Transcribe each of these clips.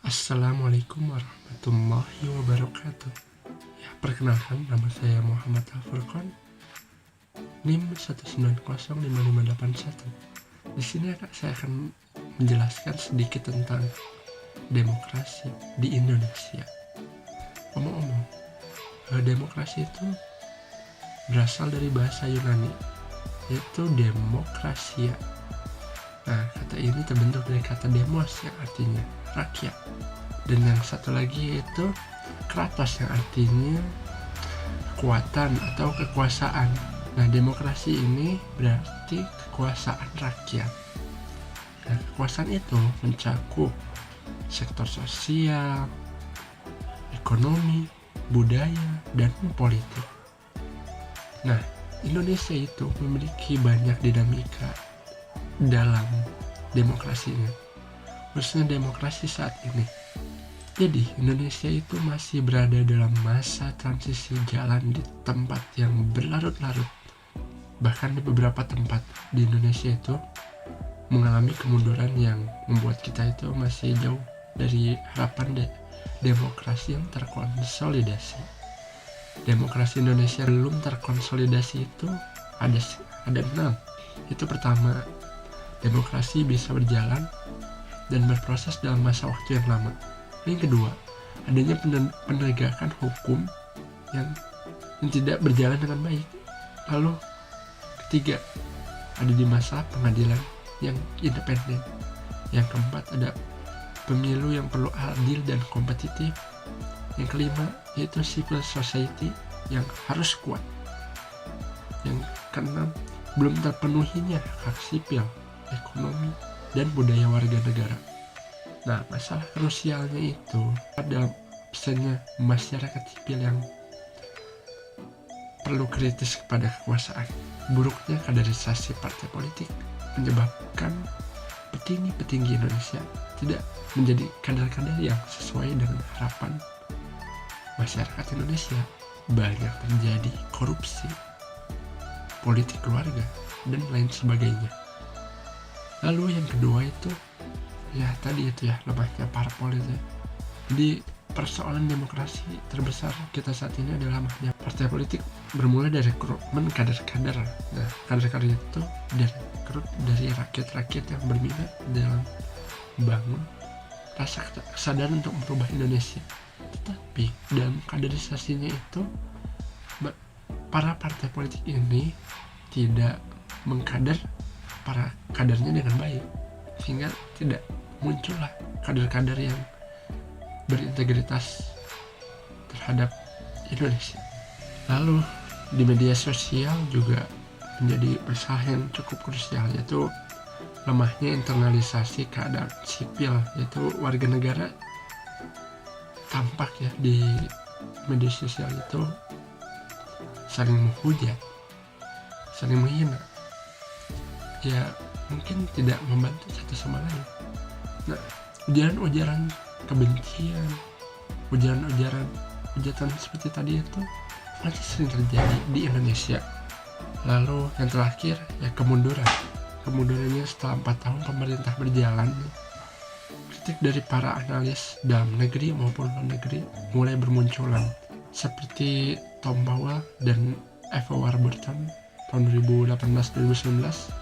Assalamualaikum warahmatullahi wabarakatuh. Ya, perkenalkan, nama saya Muhammad Al-Furqan, NIM 1905581. Di sini saya akan menjelaskan sedikit tentang demokrasi di Indonesia. Omong-omong, demokrasi itu berasal dari bahasa Yunani, yaitu demokrasia. Nah, kata ini terbentuk dari kata demos yang artinya rakyat, dan yang satu lagi yaitu kratos yang artinya kekuatan atau kekuasaan. Nah, demokrasi ini berarti kekuasaan rakyat. Nah, kekuasaan itu mencakup sektor sosial, ekonomi, budaya, dan politik. Nah, Indonesia itu memiliki banyak dinamika dalam demokrasinya, khususnya demokrasi saat ini. Jadi Indonesia itu masih berada dalam masa transisi, jalan di tempat yang berlarut-larut. Bahkan di beberapa tempat di Indonesia itu mengalami kemunduran yang membuat kita itu masih jauh dari harapan demokrasi yang terkonsolidasi. Demokrasi Indonesia belum terkonsolidasi itu ada 6. Itu pertama, demokrasi bisa berjalan dan berproses dalam masa waktu yang lama. Yang kedua, adanya penegakan hukum yang tidak berjalan dengan baik. Lalu ketiga, ada di masa pengadilan yang independen. Yang keempat, ada pemilu yang perlu adil dan kompetitif. Yang kelima, yaitu civil society yang harus kuat. Yang keenam, belum terpenuhinya hak sipil, ekonomi, dan budaya warga negara. Nah, masalah krusialnya itu pada pesannya masyarakat sipil yang perlu kritis kepada kekuasaan. Buruknya kaderisasi partai politik menyebabkan petinggi-petinggi Indonesia tidak menjadi kader-kader yang sesuai dengan harapan masyarakat Indonesia. Banyak terjadi korupsi, politik keluarga, dan lain sebagainya. Lalu yang kedua itu lemahnya parpol itu. Jadi persoalan demokrasi terbesar kita saat ini adalah lemahnya partai politik, bermula dari rekrutmen kader-kader. Nah, kader-kader itu direkrut dari rakyat-rakyat yang berminat dalam membangun rasa kesadaran untuk merubah Indonesia. Tetapi dalam kaderisasinya itu para partai politik ini tidak mengkader para kadernya dengan baik, sehingga tidak muncullah kader-kader yang berintegritas terhadap Indonesia. Lalu di media sosial juga menjadi masalah yang cukup krusial, yaitu lemahnya internalisasi keadaan sipil, yaitu warga negara tampak ya di media sosial itu saling menghujat, saling menghina, ya mungkin tidak membantu satu sama lain. Nah, ujaran-ujaran kebencian, hujatan seperti tadi itu masih sering terjadi di Indonesia. Lalu yang terakhir ya kemundurannya setelah 4 tahun pemerintah berjalan. Kritik dari para analis dalam negeri maupun luar negeri mulai bermunculan, seperti Tom Powell dan Eva Warburton tahun 2018-2019.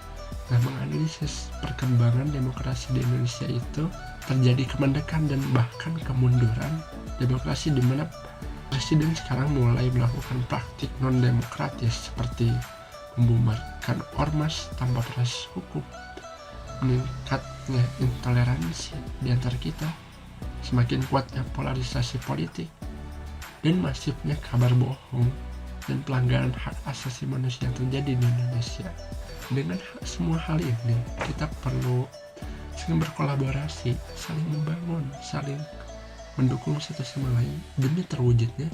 Nah, menganalisis perkembangan demokrasi di Indonesia itu terjadi kemandekan dan bahkan kemunduran demokrasi, di mana presiden sekarang mulai melakukan praktik non-demokratis seperti membubarkan ormas tanpa proses hukum, meningkatnya intoleransi di antara kita, semakin kuatnya polarisasi politik, dan masifnya kabar bohong dan pelanggaran hak asasi manusia yang terjadi di Indonesia. Dengan semua hal ini, kita perlu saling berkolaborasi, saling membangun, saling mendukung satu sama lain demi terwujudnya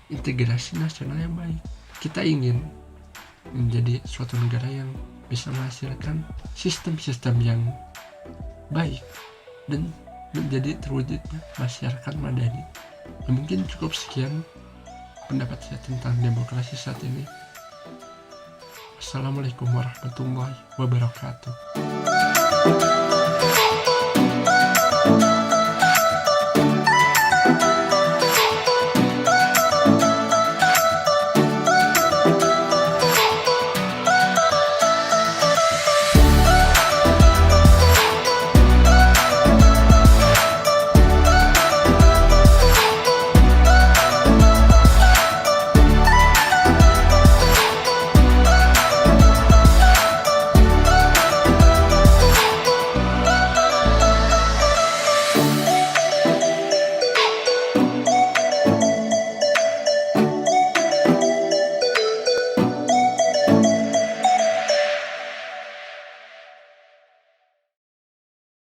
integrasi nasional yang baik. Kita ingin menjadi suatu negara yang bisa menghasilkan sistem-sistem yang baik dan menjadi terwujudnya masyarakat madani. Ya, mungkin cukup sekian pendapat saya tentang demokrasi saat ini. Assalamualaikum warahmatullahi wabarakatuh.